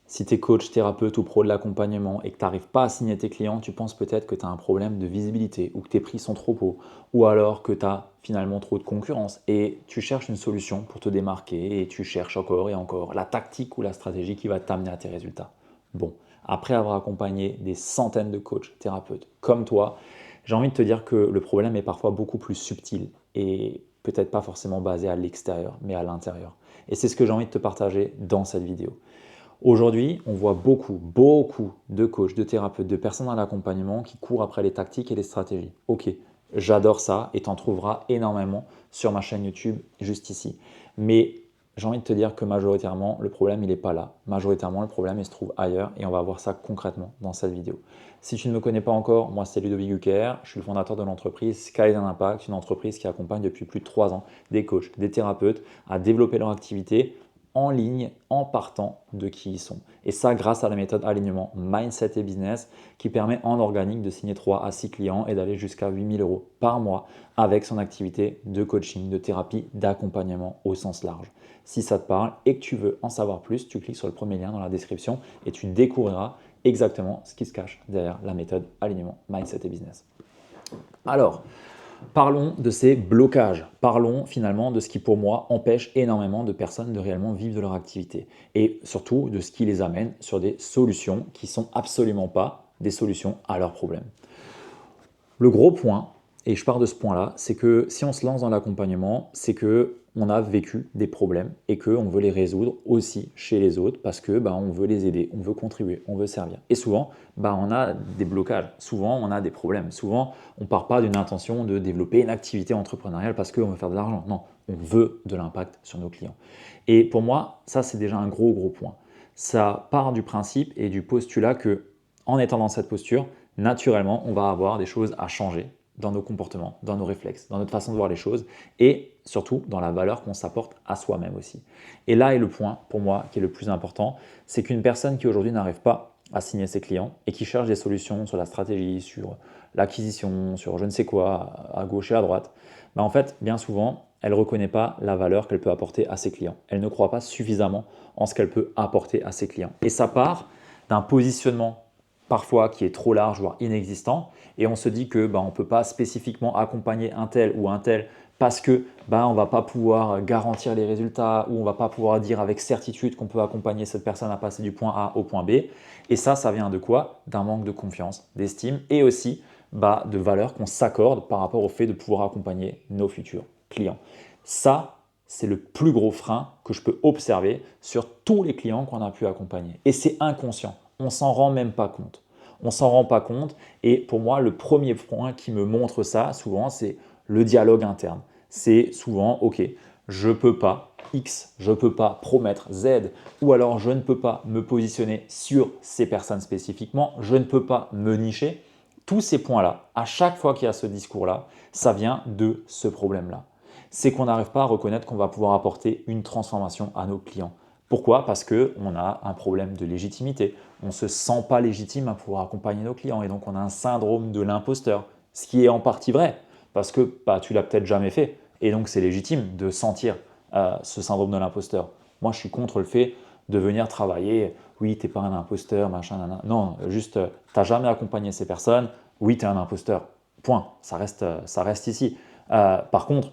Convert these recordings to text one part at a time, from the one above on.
Si tu es coach, thérapeute ou pro de l'accompagnement et que tu n'arrives pas à signer tes clients, tu penses peut-être que tu as un problème de visibilité ou que tes prix sont trop hauts ou alors que tu as finalement trop de concurrence et tu cherches une solution pour te démarquer et tu cherches encore et encore la tactique ou la stratégie qui va t'amener à tes résultats. Bon, après avoir accompagné des centaines de coachs, thérapeutes comme toi, j'ai envie de te dire que le problème est parfois beaucoup plus subtil et peut-être pas forcément basé à l'extérieur, mais à l'intérieur. Et c'est ce que j'ai envie de te partager dans cette vidéo. Aujourd'hui, on voit beaucoup de coachs, de thérapeutes, de personnes dans l'accompagnement qui courent après les tactiques et les stratégies. Ok, j'adore ça et tu en trouveras énormément sur ma chaîne YouTube juste ici. Mais j'ai envie de te dire que majoritairement, le problème, il n'est pas là. Majoritairement, le problème, il se trouve ailleurs et on va voir ça concrètement dans cette vidéo. Si tu ne me connais pas encore, moi, c'est Ludovic Hucker. Je suis le fondateur de l'entreprise Sky Impact, une entreprise qui accompagne depuis plus de 3 ans des coachs, des thérapeutes à développer leur activité en ligne en partant de qui ils sont. Et ça grâce à la méthode alignement Mindset et Business qui permet en organique de signer 3 à 6 clients et d'aller jusqu'à 8 000 € par mois avec son activité de coaching, de thérapie, d'accompagnement au sens large. Si ça te parle et que tu veux en savoir plus, tu cliques sur le premier lien dans la description et tu découvriras exactement ce qui se cache derrière la méthode alignement Mindset et Business. Alors, parlons de ces blocages. Parlons finalement de ce qui, pour moi, empêche énormément de personnes de réellement vivre de leur activité. Et surtout de ce qui les amène sur des solutions qui ne sont absolument pas des solutions à leurs problèmes. Le gros point, et je pars de ce point-là, c'est que si on se lance dans l'accompagnement, c'est que on a vécu des problèmes et qu'on veut les résoudre aussi chez les autres parce que on veut les aider, on veut contribuer, on veut servir. Et souvent, on a des blocages, souvent on a des problèmes, souvent on ne part pas d'une intention de développer une activité entrepreneuriale parce qu'on veut faire de l'argent. Non, on veut de l'impact sur nos clients. Et pour moi, ça c'est déjà un gros point. Ça part du principe et du postulat que en étant dans cette posture, naturellement, on va avoir des choses à changer dans nos comportements, dans nos réflexes, dans notre façon de voir les choses et surtout dans la valeur qu'on s'apporte à soi-même aussi. Et là est le point pour moi qui est le plus important, c'est qu'une personne qui aujourd'hui n'arrive pas à signer ses clients et qui cherche des solutions sur la stratégie, sur l'acquisition, sur je ne sais quoi, à gauche et à droite, en fait, bien souvent, elle ne reconnaît pas la valeur qu'elle peut apporter à ses clients. Elle ne croit pas suffisamment en ce qu'elle peut apporter à ses clients. Et ça part d'un positionnement parfois qui est trop large, voire inexistant, et on se dit que on ne peut pas spécifiquement accompagner un tel ou un tel parce que on ne va pas pouvoir garantir les résultats ou on ne va pas pouvoir dire avec certitude qu'on peut accompagner cette personne à passer du point A au point B. Et ça vient de quoi? D'un manque de confiance, d'estime et aussi de valeur qu'on s'accorde par rapport au fait de pouvoir accompagner nos futurs clients. Ça, c'est le plus gros frein que je peux observer sur tous les clients qu'on a pu accompagner. Et c'est inconscient. On s'en rend même pas compte. On s'en rend pas compte. Et pour moi, le premier point qui me montre ça, souvent, c'est le dialogue interne. C'est souvent, ok, je peux pas X, je peux pas promettre Z, ou alors je ne peux pas me positionner sur ces personnes spécifiquement, je ne peux pas me nicher. Tous ces points-là, à chaque fois qu'il y a ce discours-là, ça vient de ce problème-là. C'est qu'on n'arrive pas à reconnaître qu'on va pouvoir apporter une transformation à nos clients. Pourquoi? Parce qu'on a un problème de légitimité. On ne se sent pas légitime à pouvoir accompagner nos clients et donc on a un syndrome de l'imposteur, ce qui est en partie vrai parce que tu l'as peut-être jamais fait et donc c'est légitime de sentir ce syndrome de l'imposteur. Moi, je suis contre le fait de venir travailler. Oui, tu n'es pas un imposteur, machin, nanana. Non, juste, tu n'as jamais accompagné ces personnes. Oui, tu es un imposteur. Point. Ça reste ici. Par contre,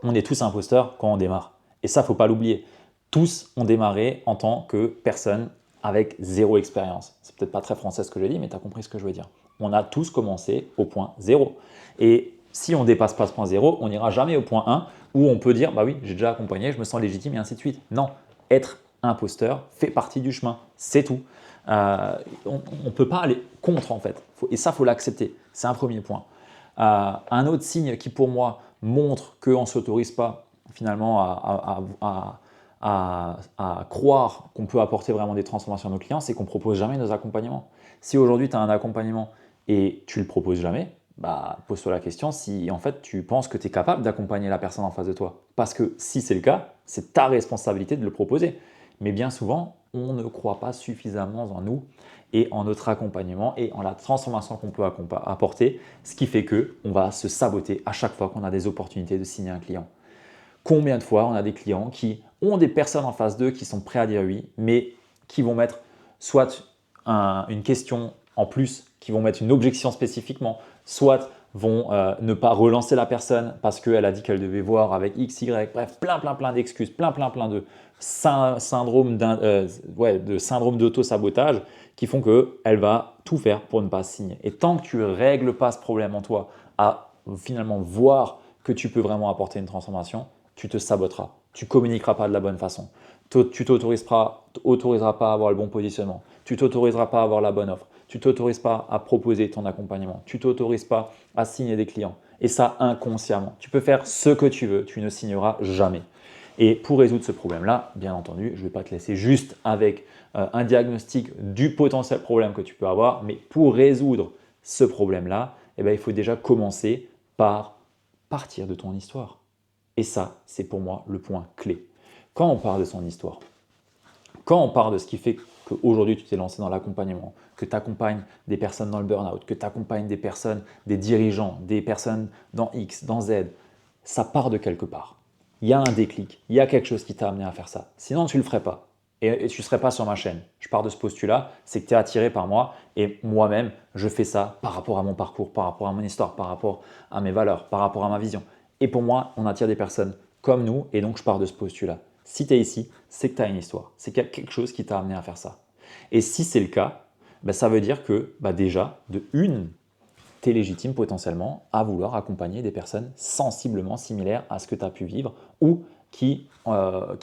on est tous imposteurs quand on démarre. Et ça, il ne faut pas l'oublier. Tous ont démarré en tant que personne avec zéro expérience. C'est peut-être pas très français ce que je dis, mais tu as compris ce que je veux dire. On a tous commencé au point zéro. Et si on ne dépasse pas ce point zéro, on n'ira jamais au point 1 où on peut dire, bah oui, j'ai déjà accompagné, je me sens légitime et ainsi de suite. Non, être imposteur fait partie du chemin, c'est tout. On ne peut pas aller contre en fait. Et ça, il faut l'accepter. C'est un premier point. Un autre signe qui pour moi montre qu'on ne s'autorise pas finalement à croire qu'on peut apporter vraiment des transformations à nos clients, c'est qu'on ne propose jamais nos accompagnements. Si aujourd'hui tu as un accompagnement et tu ne le proposes jamais, pose-toi la question si en fait tu penses que tu es capable d'accompagner la personne en face de toi. Parce que si c'est le cas, c'est ta responsabilité de le proposer. Mais bien souvent, on ne croit pas suffisamment en nous et en notre accompagnement et en la transformation qu'on peut apporter, ce qui fait qu'on va se saboter à chaque fois qu'on a des opportunités de signer un client. Combien de fois on a des clients qui ont des personnes en face d'eux qui sont prêts à dire oui, mais qui vont mettre soit une question en plus, qui vont mettre une objection spécifiquement, soit vont ne pas relancer la personne parce qu'elle a dit qu'elle devait voir avec X, Y, bref, plein d'excuses, plein de syndrome de syndrome d'auto-sabotage qui font qu'elle va tout faire pour ne pas signer. Et tant que tu ne règles pas ce problème en toi, à finalement voir que tu peux vraiment apporter une transformation, tu te saboteras, tu communiqueras pas de la bonne façon, tu t'autoriseras pas à avoir le bon positionnement, tu t'autoriseras pas à avoir la bonne offre, tu t'autorises pas à proposer ton accompagnement, tu t'autorises pas à signer des clients. Et ça inconsciemment. Tu peux faire ce que tu veux, tu ne signeras jamais. Et pour résoudre ce problème-là, bien entendu, je ne vais pas te laisser juste avec un diagnostic du potentiel problème que tu peux avoir, mais pour résoudre ce problème-là, eh bien, il faut déjà commencer par partir de ton histoire. Et ça, c'est pour moi le point clé. Quand on part de son histoire, quand on part de ce qui fait qu'aujourd'hui tu t'es lancé dans l'accompagnement, que tu accompagnes des personnes dans le burn-out, que tu accompagnes des personnes, des dirigeants, des personnes dans X, dans Z, ça part de quelque part. Il y a un déclic, il y a quelque chose qui t'a amené à faire ça. Sinon, tu ne le ferais pas. Et tu ne serais pas sur ma chaîne. Je pars de ce postulat, c'est que tu es attiré par moi et moi-même, je fais ça par rapport à mon parcours, par rapport à mon histoire, par rapport à mes valeurs, par rapport à ma vision. Et pour moi, on attire des personnes comme nous et donc je pars de ce postulat. Si tu es ici, c'est que tu as une histoire, c'est qu'il y a quelque chose qui t'a amené à faire ça. Et si c'est le cas, ça veut dire que déjà, de une, tu es légitime potentiellement à vouloir accompagner des personnes sensiblement similaires à ce que tu as pu vivre ou qui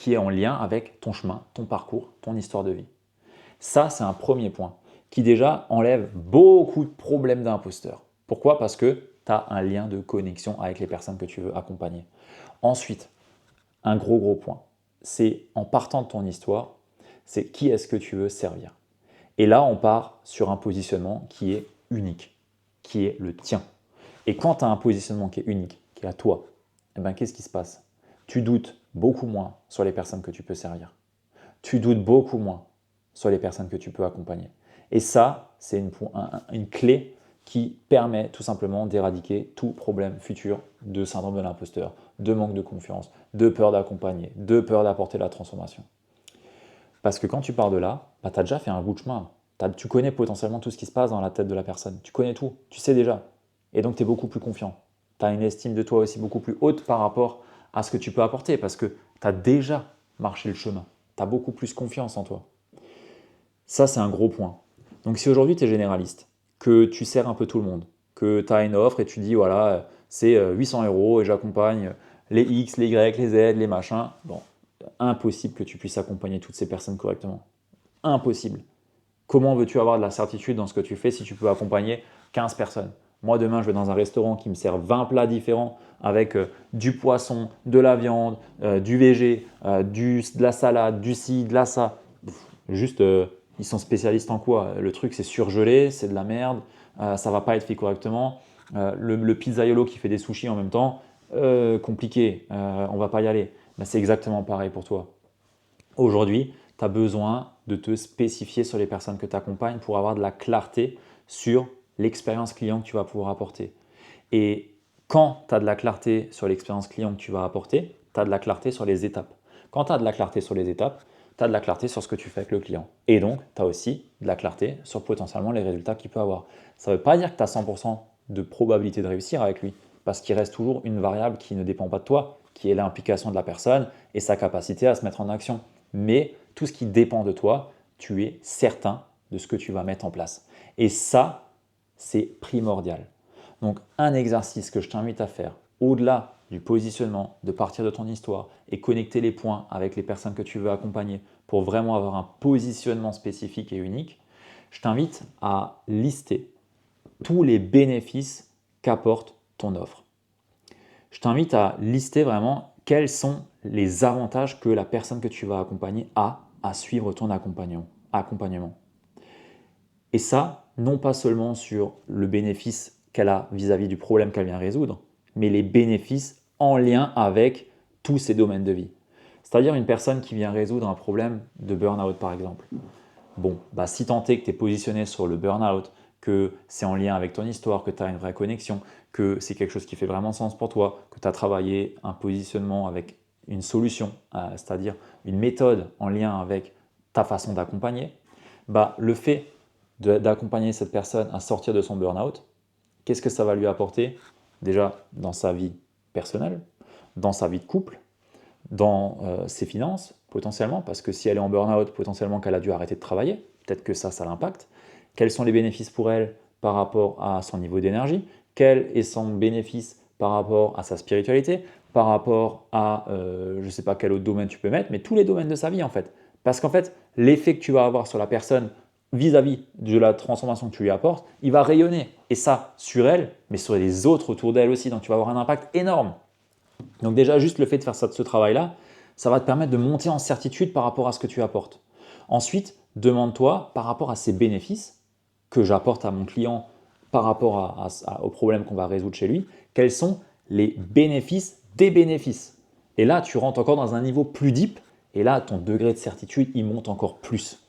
est en lien avec ton chemin, ton parcours, ton histoire de vie. Ça, c'est un premier point qui déjà enlève beaucoup de problèmes d'imposteur. Pourquoi? Parce que tu as un lien de connexion avec les personnes que tu veux accompagner. Ensuite, un gros point, c'est en partant de ton histoire, c'est qui est-ce que tu veux servir. Et là, on part sur un positionnement qui est unique, qui est le tien. Et quand tu as un positionnement qui est unique, qui est à toi, qu'est-ce qui se passe? Tu doutes beaucoup moins sur les personnes que tu peux servir. Tu doutes beaucoup moins sur les personnes que tu peux accompagner. Et ça, c'est une clé qui permet tout simplement d'éradiquer tout problème futur de syndrome de l'imposteur, de manque de confiance, de peur d'accompagner, de peur d'apporter la transformation. Parce que quand tu pars de là, tu as déjà fait un bout de chemin. Tu connais potentiellement tout ce qui se passe dans la tête de la personne. Tu connais tout, tu sais déjà. Et donc, tu es beaucoup plus confiant. Tu as une estime de toi aussi beaucoup plus haute par rapport à ce que tu peux apporter parce que tu as déjà marché le chemin. Tu as beaucoup plus confiance en toi. Ça, c'est un gros point. Donc, si aujourd'hui, tu es généraliste, que tu sers un peu tout le monde, que tu as une offre et tu dis, voilà, c'est 800 € et j'accompagne les X, les Y, les Z, les machins, bon, impossible que tu puisses accompagner toutes ces personnes correctement. Impossible. Comment veux-tu avoir de la certitude dans ce que tu fais si tu peux accompagner 15 personnes? Moi, demain, je vais dans un restaurant qui me sert 20 plats différents avec du poisson, de la viande, du végé, de la salade, du ci, de la ça. Juste, ils sont spécialistes en quoi? Le truc, c'est surgelé, c'est de la merde, ça va pas être fait correctement. Le pizzaiolo qui fait des sushis en même temps, compliqué, on va pas y aller. C'est exactement pareil pour toi. Aujourd'hui, tu as besoin de te spécifier sur les personnes que tu accompagnes pour avoir de la clarté sur l'expérience client que tu vas pouvoir apporter. Et quand tu as de la clarté sur l'expérience client que tu vas apporter, tu as de la clarté sur les étapes. Quand tu as de la clarté sur les étapes, tu as de la clarté sur ce que tu fais avec le client. Et donc, tu as aussi de la clarté sur potentiellement les résultats qu'il peut avoir. Ça ne veut pas dire que tu as 100% de probabilité de réussir avec lui, parce qu'il reste toujours une variable qui ne dépend pas de toi, qui est l'implication de la personne et sa capacité à se mettre en action. Mais tout ce qui dépend de toi, tu es certain de ce que tu vas mettre en place. Et ça, c'est primordial. Donc, un exercice que je t'invite à faire, au-delà du positionnement, de partir de ton histoire et connecter les points avec les personnes que tu veux accompagner pour vraiment avoir un positionnement spécifique et unique, je t'invite à lister tous les bénéfices qu'apporte ton offre. Je t'invite à lister vraiment quels sont les avantages que la personne que tu vas accompagner a à suivre ton accompagnement. Et ça, non pas seulement sur le bénéfice qu'elle a vis-à-vis du problème qu'elle vient résoudre, mais les bénéfices en lien avec tous ces domaines de vie. C'est-à-dire une personne qui vient résoudre un problème de burn-out par exemple. Bon, si tant est que tu es positionné sur le burn-out, que c'est en lien avec ton histoire, que tu as une vraie connexion, que c'est quelque chose qui fait vraiment sens pour toi, que tu as travaillé un positionnement avec une solution, c'est-à-dire une méthode en lien avec ta façon d'accompagner, le fait d'accompagner cette personne à sortir de son burn-out, qu'est-ce que ça va lui apporter? Déjà dans sa vie personnelle, dans sa vie de couple, dans ses finances potentiellement, parce que si elle est en burn-out, potentiellement qu'elle a dû arrêter de travailler, peut-être que ça l'impacte. Quels sont les bénéfices pour elle par rapport à son niveau d'énergie? Quel est son bénéfice par rapport à sa spiritualité? Par rapport à, je ne sais pas quel autre domaine tu peux mettre, mais tous les domaines de sa vie en fait. Parce qu'en fait, l'effet que tu vas avoir sur la personne vis-à-vis de la transformation que tu lui apportes, il va rayonner. Et ça, sur elle, mais sur les autres autour d'elle aussi. Donc tu vas avoir un impact énorme. Donc déjà, juste le fait de faire ce travail-là, ça va te permettre de monter en certitude par rapport à ce que tu apportes. Ensuite, demande-toi par rapport à ces bénéfices que j'apporte à mon client par rapport au problème qu'on va résoudre chez lui, quels sont les bénéfices des bénéfices. Et là, tu rentres encore dans un niveau plus deep et là, ton degré de certitude, il monte encore plus.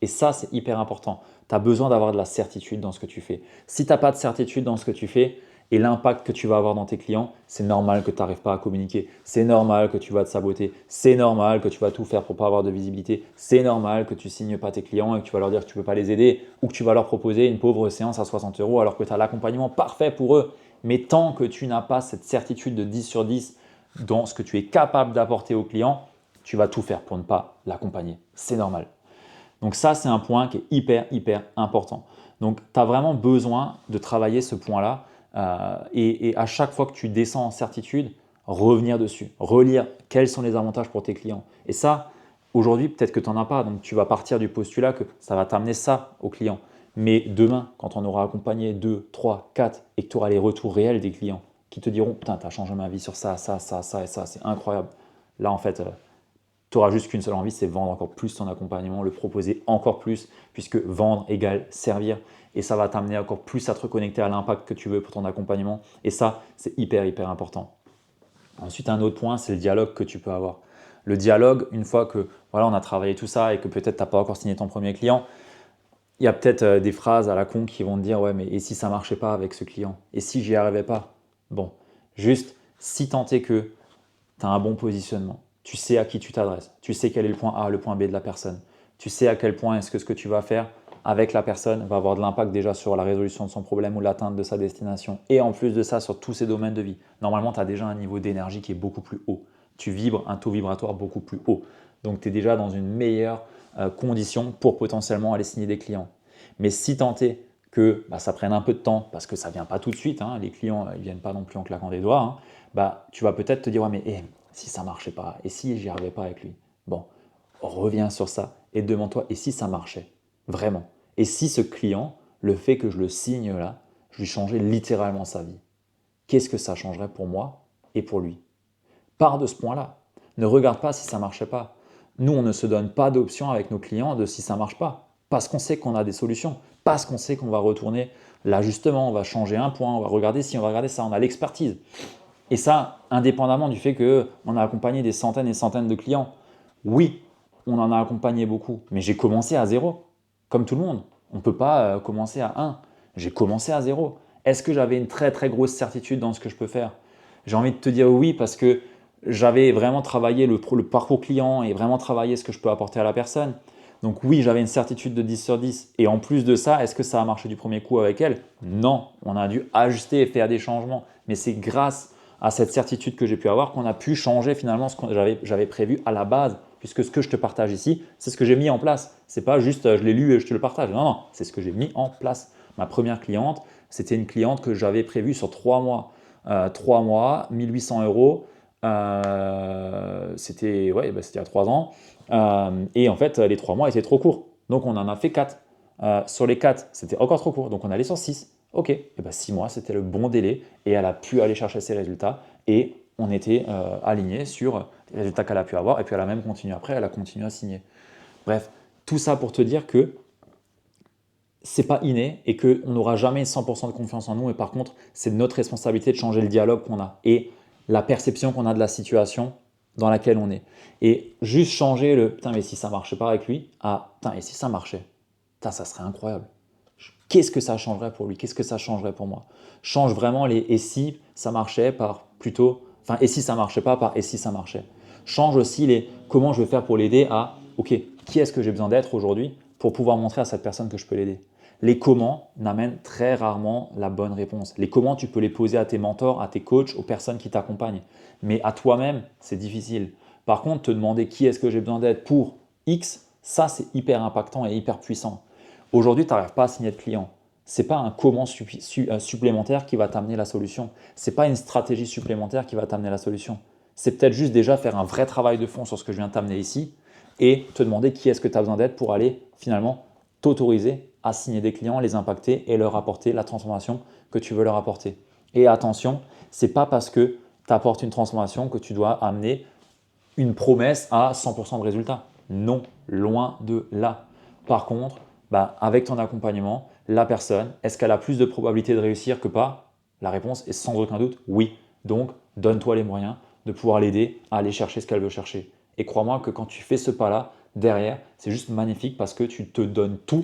Et ça, c'est hyper important. Tu as besoin d'avoir de la certitude dans ce que tu fais. Si tu n'as pas de certitude dans ce que tu fais et l'impact que tu vas avoir dans tes clients, c'est normal que tu n'arrives pas à communiquer. C'est normal que tu vas te saboter. C'est normal que tu vas tout faire pour ne pas avoir de visibilité. C'est normal que tu ne signes pas tes clients et que tu vas leur dire que tu ne peux pas les aider ou que tu vas leur proposer une pauvre séance à 60 € alors que tu as l'accompagnement parfait pour eux. Mais tant que tu n'as pas cette certitude de 10 sur 10 dans ce que tu es capable d'apporter au client, tu vas tout faire pour ne pas l'accompagner. C'est normal. Donc ça, c'est un point qui est hyper important. Donc tu as vraiment besoin de travailler ce point-là et à chaque fois que tu descends en certitude, revenir dessus, relire quels sont les avantages pour tes clients. Et ça, aujourd'hui, peut-être que tu n'en as pas, donc tu vas partir du postulat que ça va t'amener ça aux clients. Mais demain, quand on aura accompagné 2, 3, 4 et que tu auras les retours réels des clients qui te diront « Putain, tu as changé ma vie sur ça, ça, ça, ça et ça, c'est incroyable ». Là, en fait, tu auras juste qu'une seule envie, c'est vendre encore plus ton accompagnement, le proposer encore plus, puisque vendre égale servir. Et ça va t'amener encore plus à te reconnecter à l'impact que tu veux pour ton accompagnement. Et ça, c'est hyper important. Ensuite, un autre point, c'est le dialogue que tu peux avoir. Le dialogue, une fois que voilà, on a travaillé tout ça et que peut-être tu n'as pas encore signé ton premier client, il y a peut-être des phrases à la con qui vont te dire « Ouais, mais et si ça ne marchait pas avec ce client? Et si j'y arrivais pas ?» Bon, juste si tant est que tu as un bon positionnement, tu sais à qui tu t'adresses, tu sais quel est le point A, le point B de la personne, tu sais à quel point est-ce que ce que tu vas faire avec la personne va avoir de l'impact déjà sur la résolution de son problème ou l'atteinte de sa destination et en plus de ça sur tous ses domaines de vie. Normalement, tu as déjà un niveau d'énergie qui est beaucoup plus haut. Tu vibres un taux vibratoire beaucoup plus haut. Donc, tu es déjà dans une meilleure condition pour potentiellement aller signer des clients. Mais si tant est que ça prenne un peu de temps, parce que ça ne vient pas tout de suite, les clients ne viennent pas non plus en claquant des doigts, tu vas peut-être te dire ouais, mais si ça ne marchait pas, et si j'y arrivais pas avec lui? Bon, reviens sur ça et demande-toi, et si ça marchait? Vraiment. Et si ce client, le fait que je le signe là, je lui changeais littéralement sa vie? Qu'est-ce que ça changerait pour moi et pour lui? Pars de ce point-là. Ne regarde pas si ça ne marchait pas. Nous, on ne se donne pas d'option avec nos clients de si ça ne marche pas. Parce qu'on sait qu'on a des solutions. Parce qu'on sait qu'on va retourner l'ajustement, on va changer un point, on va regarder ci, on va regarder ça, on a l'expertise. Et ça, indépendamment du fait qu'on a accompagné des centaines et centaines de clients. Oui, on en a accompagné beaucoup, mais j'ai commencé à zéro, comme tout le monde. On ne peut pas commencer à 1. J'ai commencé à zéro. Est-ce que j'avais une très grosse certitude dans ce que je peux faire? J'ai envie de te dire oui parce que j'avais vraiment travaillé le parcours client et vraiment travaillé ce que je peux apporter à la personne. Donc oui, j'avais une certitude de 10 sur 10. Et en plus de ça, est-ce que ça a marché du premier coup avec elle? Non, on a dû ajuster et faire des changements. Mais c'est grâce à cette certitude que j'ai pu avoir qu'on a pu changer finalement ce que j'avais prévu à la base. Puisque ce que je te partage ici, c'est ce que j'ai mis en place. Ce n'est pas juste je l'ai lu et je te le partage. Non, c'est ce que j'ai mis en place. Ma première cliente, c'était une cliente que j'avais prévue sur 3 mois. 3 mois, 1800 €. C'était il y a 3 ans. Et en fait, les 3 mois étaient trop courts. Donc, on en a fait 4. Sur les 4, c'était encore trop court. Donc, on allait sur 6. OK. Et 6 mois, c'était le bon délai. Et elle a pu aller chercher ses résultats. Et on était alignés sur les résultats qu'elle a pu avoir. Et puis, elle a même continué après. Elle a continué à signer. Bref, tout ça pour te dire que c'est pas inné et qu'on n'aura jamais 100% de confiance en nous. Et par contre, c'est notre responsabilité de changer le dialogue qu'on a et la perception qu'on a de la situation dans laquelle on est. Et juste changer le « putain, mais si ça ne marchait pas avec lui » à « putain, et si ça marchait ?» Putain, ça serait incroyable. Qu'est-ce que ça changerait pour lui? Qu'est-ce que ça changerait pour moi? Change vraiment les « et si ça marchait » par plutôt… Enfin, « et si ça marchait pas » par « et si ça marchait ». Change aussi les « comment je vais faire pour l'aider » à ok, qui est-ce que j'ai besoin d'être aujourd'hui pour pouvoir montrer à cette personne que je peux l'aider? Les comment n'amènent très rarement la bonne réponse. Les comment, tu peux les poser à tes mentors, à tes coachs, aux personnes qui t'accompagnent. Mais à toi-même, c'est difficile. Par contre, te demander qui est-ce que j'ai besoin d'être pour X, ça, c'est hyper impactant et hyper puissant. Aujourd'hui, tu n'arrives pas à signer de client. Ce n'est pas un comment supplémentaire qui va t'amener la solution. Ce n'est pas une stratégie supplémentaire qui va t'amener la solution. C'est peut-être juste déjà faire un vrai travail de fond sur ce que je viens de t'amener ici et te demander qui est-ce que tu as besoin d'être pour aller finalement t'autoriser à signer des clients, les impacter et leur apporter la transformation que tu veux leur apporter. Et attention, ce n'est pas parce que tu apportes une transformation que tu dois amener une promesse à 100% de résultat. Non, loin de là. Par contre, avec ton accompagnement, la personne, est-ce qu'elle a plus de probabilité de réussir que pas? La réponse est sans aucun doute oui. Donc, donne-toi les moyens de pouvoir l'aider à aller chercher ce qu'elle veut chercher. Et crois-moi que quand tu fais ce pas-là, derrière, c'est juste magnifique parce que tu te donnes tout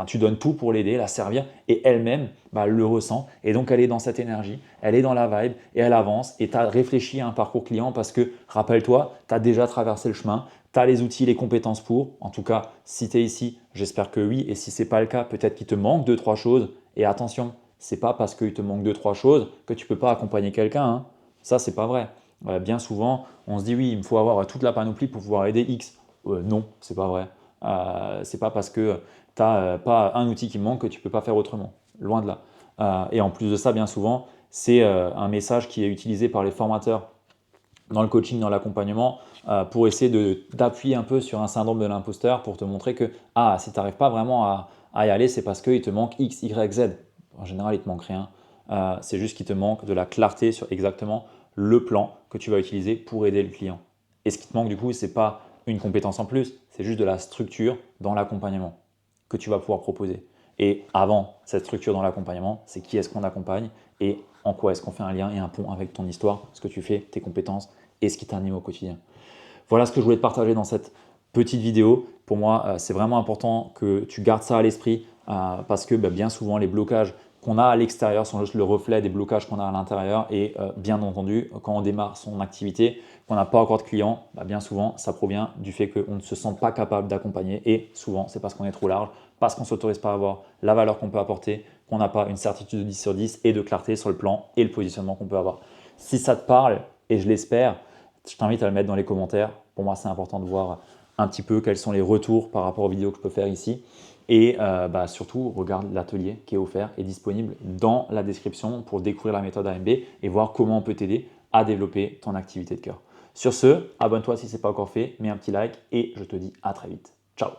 tu donnes tout pour l'aider, la servir et elle-même elle le ressent et donc elle est dans cette énergie, elle est dans la vibe et elle avance et tu as réfléchi à un parcours client parce que rappelle-toi, tu as déjà traversé le chemin, tu as les outils, les compétences pour, en tout cas si tu es ici, j'espère que oui et si ce n'est pas le cas, peut-être qu'il te manque 2-3 choses et attention, ce n'est pas parce qu'il te manque 2-3 choses que tu ne peux pas accompagner quelqu'un, hein. Ça c'est pas vrai. Bien souvent, on se dit oui, il me faut avoir toute la panoplie pour pouvoir aider X. Non, c'est pas vrai. C'est pas parce que tu n'as pas un outil qui manque que tu ne peux pas faire autrement. Loin de là. Et en plus de ça, bien souvent, c'est un message qui est utilisé par les formateurs dans le coaching, dans l'accompagnement, pour essayer d'appuyer un peu sur un syndrome de l'imposteur pour te montrer que si tu n'arrives pas vraiment à y aller, c'est parce qu'il te manque X, Y, Z. En général, il ne te manque rien. C'est juste qu'il te manque de la clarté sur exactement le plan que tu vas utiliser pour aider le client. Et ce qui te manque du coup, ce n'est pas une compétence en plus, c'est juste de la structure dans l'accompagnement que tu vas pouvoir proposer. Et avant cette structure dans l'accompagnement, c'est qui est-ce qu'on accompagne et en quoi est-ce qu'on fait un lien et un pont avec ton histoire, ce que tu fais, tes compétences et ce qui t'anime au quotidien. Voilà ce que je voulais te partager dans cette petite vidéo. Pour moi, c'est vraiment important que tu gardes ça à l'esprit parce que bien souvent, les blocages qu'on a à l'extérieur sont juste le reflet des blocages qu'on a à l'intérieur. Et bien entendu, quand on démarre son activité, qu'on n'a pas encore de clients, bien souvent, ça provient du fait qu'on ne se sent pas capable d'accompagner. Et souvent, c'est parce qu'on est trop large, parce qu'on ne s'autorise pas à avoir la valeur qu'on peut apporter, qu'on n'a pas une certitude de 10 sur 10 et de clarté sur le plan et le positionnement qu'on peut avoir. Si ça te parle, et je l'espère, je t'invite à le mettre dans les commentaires. Pour moi, c'est important de voir un petit peu quels sont les retours par rapport aux vidéos que je peux faire ici. Et surtout, regarde l'atelier qui est offert et disponible dans la description pour découvrir la méthode AMB et voir comment on peut t'aider à développer ton activité de cœur. Sur ce, abonne-toi si ce n'est pas encore fait, mets un petit like et je te dis à très vite. Ciao!